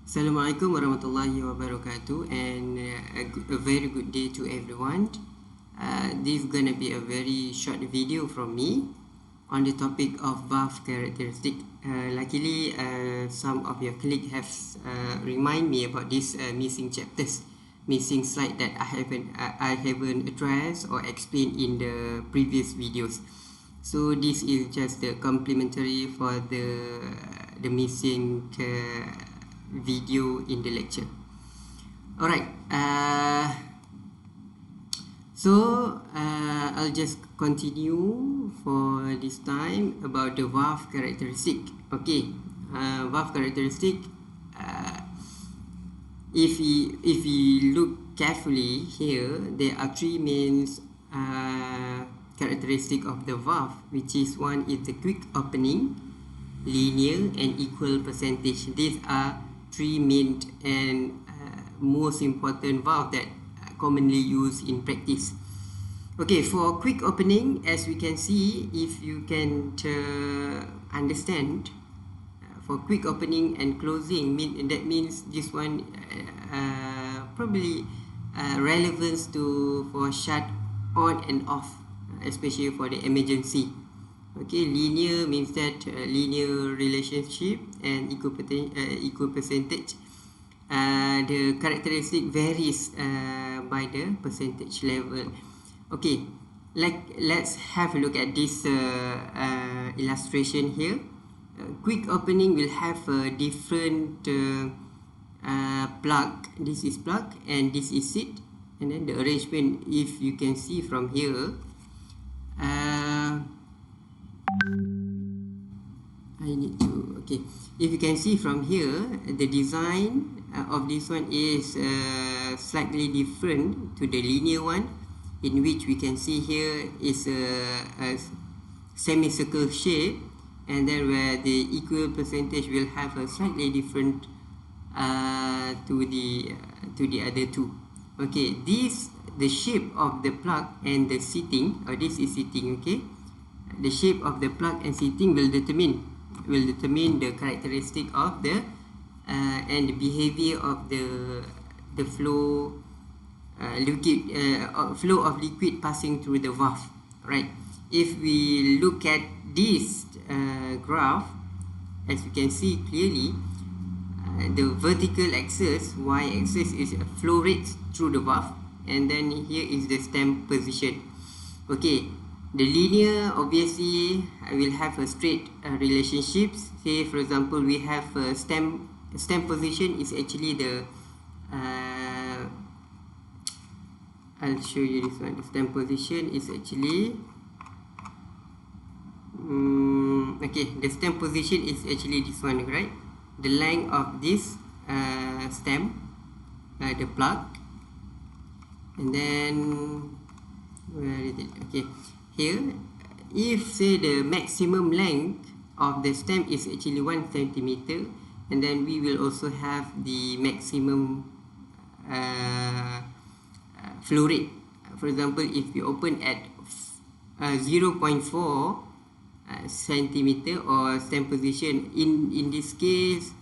Assalamualaikum warahmatullahi wabarakatuh, and a very good day to everyone. This is gonna be a very short video from me on the topic of valve characteristic. Luckily, some of your colleagues have remind me about this missing slide that I haven't addressed or explained in the previous videos. So this is just the complementary for the missing video in the lecture. Alright, I'll just continue for this time about the valve characteristic. Okay, valve characteristic, if we look carefully here, there are three main characteristic of the valve, which is one is the quick opening, linear, and equal percentage. These are three main and most important valve that commonly used in practice. Okay, for quick opening, as we can see, if you can understand, for quick opening and closing, that means this one probably relevance for shut on and off, especially for the emergency. Okay, linear means that linear relationship and equal percentage. The characteristic varies by the percentage level. Okay, let's have a look at this illustration here. Quick opening will have a different plug. This is plug and this is seat, and then the arrangement, if you can see from here, if you can see from here, the design of this one is slightly different to the linear one, in which we can see here is a semicircle shape, and then where the equal percentage will have a slightly different to the other two. Okay, the shape of the plug and the seating, or this is seating. Okay, the shape of the plug and seating will determine the characteristic of the and the behavior of the flow flow of liquid passing through the valve. Right, if we look at this graph, as you can see clearly, the vertical axis, y-axis, is flow rate through the valve, and then here is the stem position. Okay, the linear obviously will have a straight relationships. Say for example, we have a stem position is actually the I'll show you this one. The stem position is actually okay, the stem position is actually this one, right? The length of this stem, the plug, and then where is it? Okay, here, if say the maximum length of the stem is actually 1 centimeter, and then we will also have the maximum flow rate. For example, if you open at 0.4 centimeter or stem position, in this case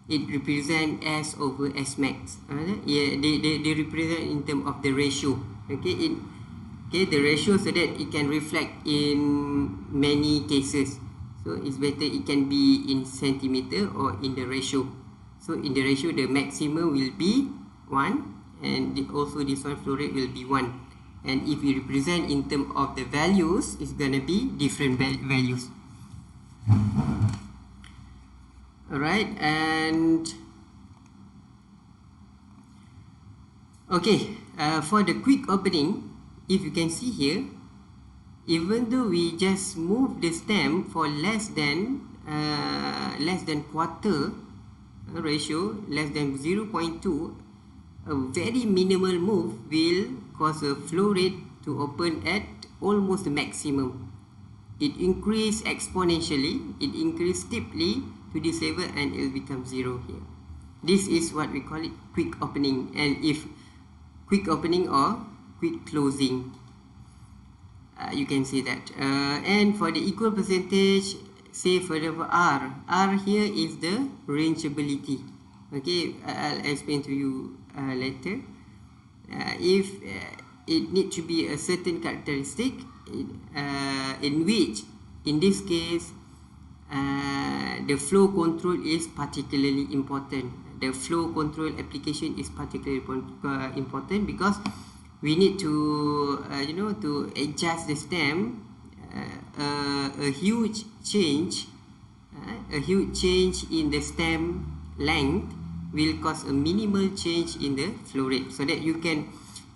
it represent S over S max. Yeah, they represent in terms of the ratio. Okay, the ratio, so that it can reflect in many cases. So it's better it can be in centimeter or in the ratio. So in the ratio, the maximum will be 1, and also this one flow rate will be 1. And if you represent in terms of the values, it's gonna be different values. Alright, and okay, for the quick opening, if you can see here, even though we just move the stem for less than quarter ratio, less than 0.2, a very minimal move will cause a flow rate to open at almost the maximum. It increase exponentially, it increase steeply to this level, and it will become 0 here. This is what we call it quick opening, and if quick opening or quick closing, you can see that. And for the equal percentage, say for example R here is the rangeability. Okay, I'll explain to you later. If it need to be a certain characteristic in which, in this case, the flow control is particularly important. The flow control application is particularly important because we need to to adjust the stem. A huge change in the stem length will cause a minimal change in the flow rate, so that you can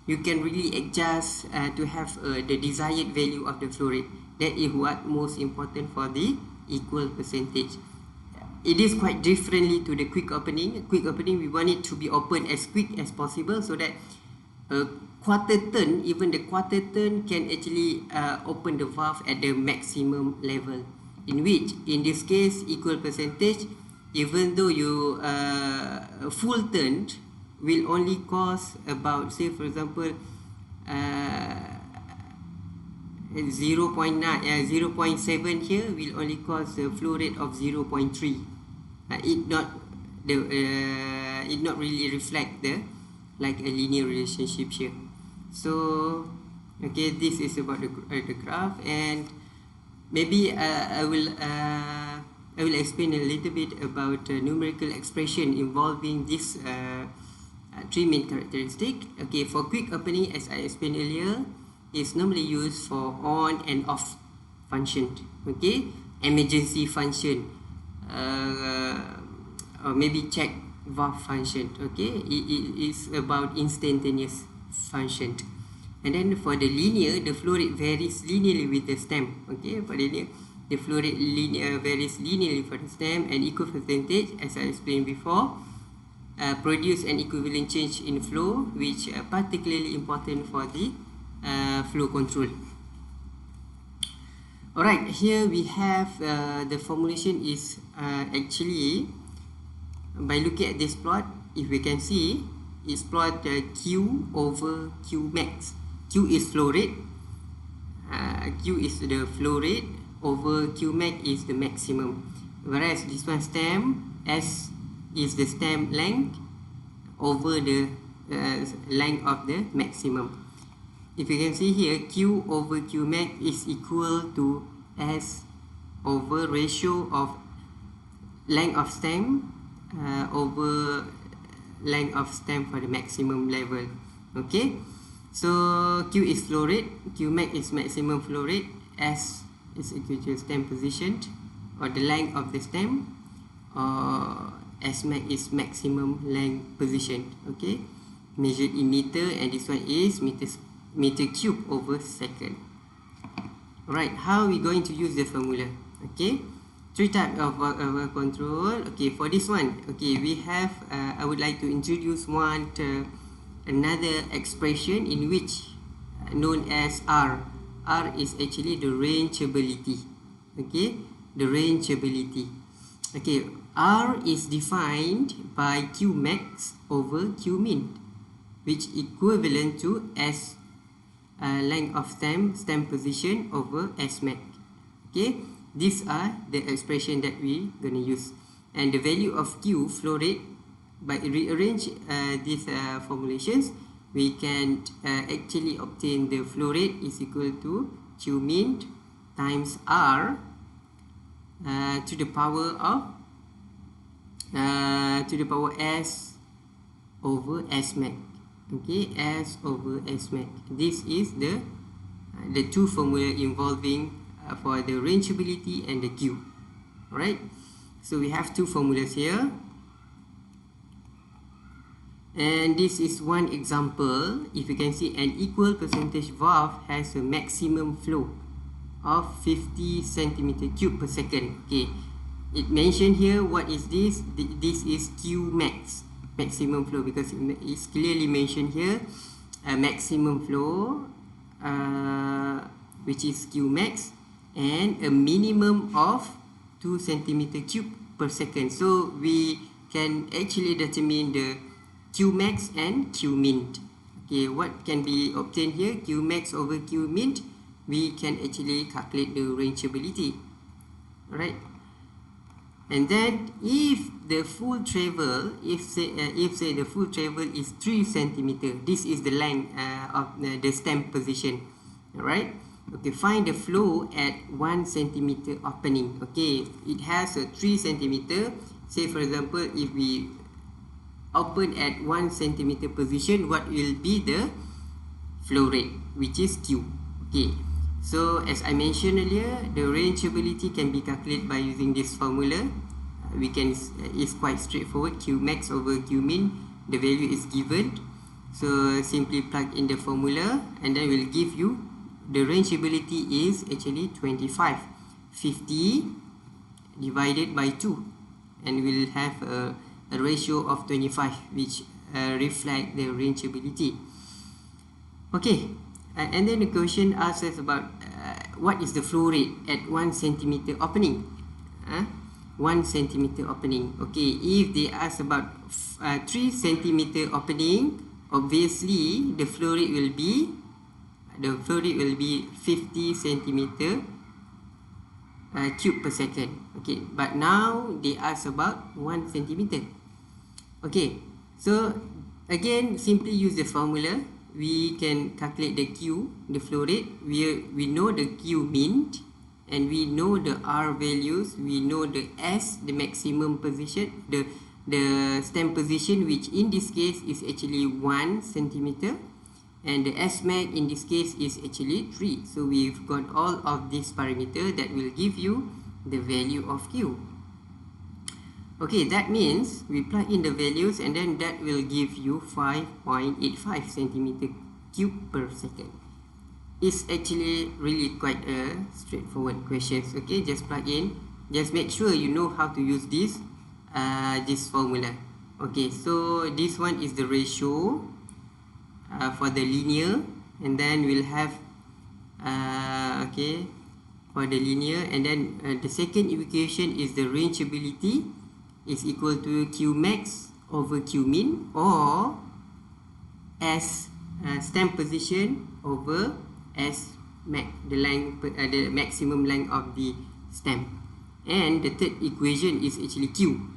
really adjust to have the desired value of the flow rate. That is what most important for the equal percentage. It is quite differently to the quick opening. Quick opening, we want it to be open as quick as possible, so that quarter turn, even the quarter turn can actually open the valve at the maximum level, in which, in this case, equal percentage, even though you full turn will only cause about, say for example, 0.7 here will only cause a flow rate of 0.3. It not really reflect the like a linear relationship here. So okay, this is about the graph, and maybe I will explain a little bit about numerical expression involving this three main characteristic. Okay, for quick opening, as I explained earlier, is normally used for on and off function. Okay, emergency function, or maybe check valve function. Okay, it is about instantaneous function. And then for the linear, the flow rate varies linearly with the stem. Okay, for linear, the flow rate varies linearly for the stem, and equal percentage, as I explained before, produce an equivalent change in flow, which are particularly important for the flow control. Alright, here we have the formulation is actually, by looking at this plot, if we can see, it's plot Q over Q max. Q is flow rate, Q is the flow rate, over Q max is the maximum. Whereas this one stem, S is the stem length over the length of the maximum. If you can see here, Q over Q max is equal to S over ratio of length of stem over length of stem for the maximum level. Okay, so Q is flow rate, Q max is maximum flow rate, S is equal to stem position or the length of the stem, or S max is maximum length position. Okay, measured in meter, and this one is meter cube over second. Alright, how are we going to use the formula? Okay, three types of valve control. Okay, for this one, okay, we have I would like to introduce another expression in which known as R. R is actually the rangeability. Okay, the rangeability. Okay, R is defined by Q max over Q min, which equivalent to S length of stem position over S max. Okay, these are the expression that we gonna use, and the value of Q flow rate, by rearrange these formulations, we can actually obtain the flow rate is equal to Q min times R to the power of S over S max. Okay, S over S max. This is the two formula involving for the rangeability and the Q. Alright, so we have two formulas here, and this is one example. If you can see, an equal percentage valve has a maximum flow of 50 centimeter cube per second. Okay, it mentioned here, what is this? This is Q max, maximum flow, because it's clearly mentioned here, a maximum flow which is Q max, and a minimum of 2 centimeter cube per second. So we can actually determine the Q max and Q min. Okay, what can be obtained here? Q max over Q min, we can actually calculate the rangeability. Alright, And then if the full travel, if say the full travel is 3 centimeter, this is the length of the stem position, alright. Okay, find the flow at 1 centimeter opening. Okay, it has a 3 centimeter. Say for example, if we open at 1 centimeter position, what will be the flow rate, which is Q. Okay, so as I mentioned earlier, the rangeability can be calculated by using this formula. We can, it's quite straightforward. Q max over Q min, the value is given, so simply plug in the formula and then will give you the rangeability is actually 25. 50 divided by 2, and we'll have a ratio of 25, which reflect the rangeability. Okay, and then the question asks us about what is the flow rate at 1 centimeter opening. 1 centimeter opening. Okay, if they ask about 3 centimeter opening, obviously the flow rate will be 50 centimeter cube per second. Okay, but now they ask about 1 centimeter. Okay, so again, simply use the formula. We can calculate the Q, the flow rate. We know the Q min, and we know the R values. We know the S, the maximum position, the stem position, which in this case is actually 1 centimeter, and the S max in this case is actually 3. So we've got all of these parameters that will give you the value of Q. Okay, that means we plug in the values, and then that will give you 5.85 centimeter cube per second. It's actually really quite a straightforward question. Okay, just plug in. Just make sure you know how to use this formula. Okay, so this one is the ratio for the linear, and then we'll have okay, for the linear, and then the second equation is the rangeability is equal to Q max over Q min, or S stem position over S max, the length, the maximum length of the stem. And the third equation is actually Q.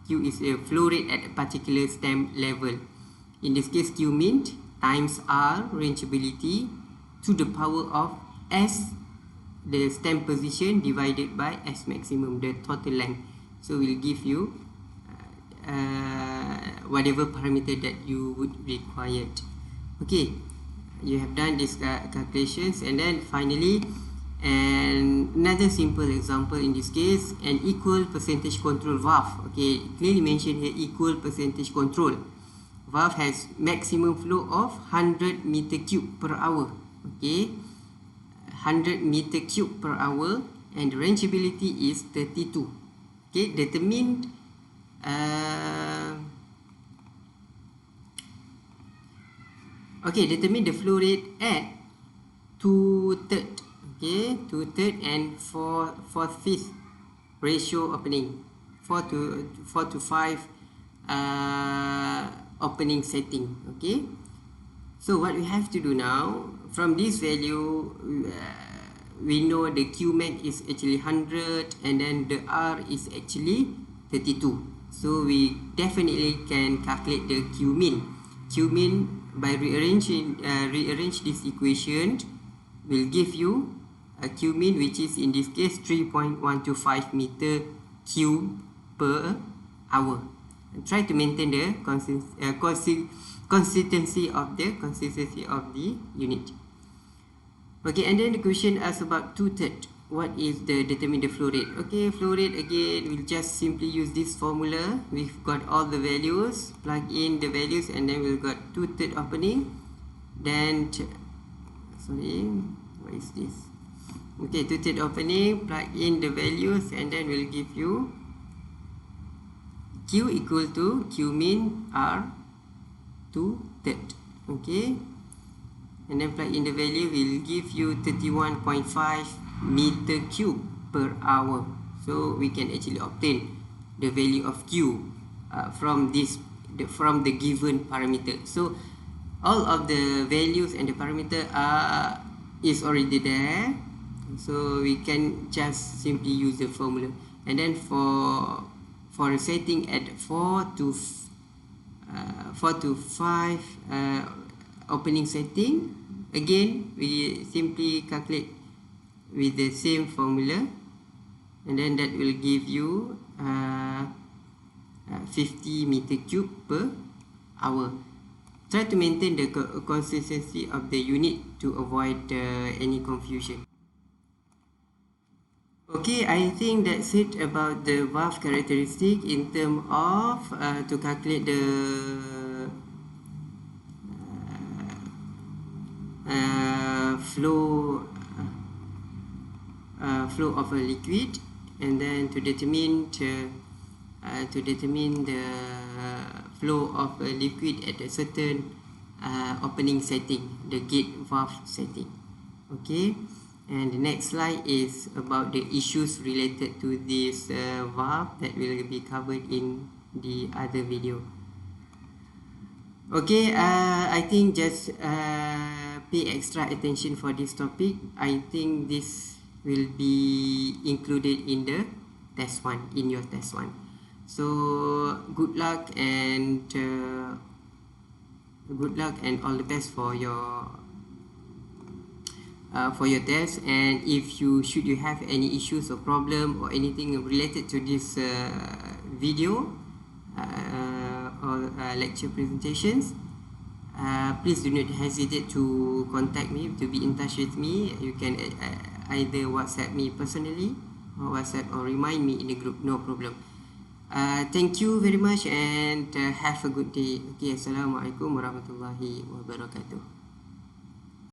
Q is a flow rate at a particular stem level. In this case, Q min times R rangeability to the power of S, the stem position, divided by S maximum, the total length. So we'll give you whatever parameter that you would require. Okay, you have done these calculations, and then finally, another simple example in this case, an equal percentage control valve. Okay, clearly mentioned here, equal percentage control valve has maximum flow of 100 meter cube per hour. Okay, 100 meter cube per hour, and the rangeability is 32. Okay, determine determine the flow rate at 2/3. Okay, 2/3 and 4/5 ratio opening, 4 to 5 opening setting. Okay, so what we have to do now, from this value, we know the Q max is actually 100, and then the R is actually 32. So we definitely can calculate the Q min. Q min, by rearrange this equation, will give you a Q min, which is in this case 3.125 meter cube per hour. And try to maintain the consistency of the unit. Okay, and then the question asks about 2/3. What is the determine the flow rate? Okay, flow rate, again, we'll just simply use this formula. We've got all the values, plug in the values, and then we've got 2/3 opening. Then, sorry, what is this? Okay, 2/3 opening, plug in the values, and then we'll give you Q equal to Q min R 2/3. Okay, and then plug in the value, will give you 31.5 meter cube per hour. So we can actually obtain the value of Q from the given parameter. So all of the values and the parameter is already there, so we can just simply use the formula. And then for a setting at 4 to 5 opening setting, again we simply calculate with the same formula, and then that will give you 50 meter cube per hour. Try to maintain the consistency of the unit to avoid any confusion. Okay, I think that's it about the valve characteristic in terms of to calculate the flow of a liquid, and then to determine the flow of a liquid at a certain opening setting, the gate valve setting. Okay, and the next slide is about the issues related to this valve that will be covered in the other video. Okay, I think just pay extra attention for this topic. I think this will be included in the test 1, in your test 1. So good luck and all the best for your test. And if you have any issues or problem or anything related to this video or lecture presentations, please do not hesitate to contact me, to be in touch with me. You can either WhatsApp me personally or WhatsApp or remind me in the group, no problem. Thank you very much and have a good day. Okay, Assalamualaikum warahmatullahi wabarakatuh.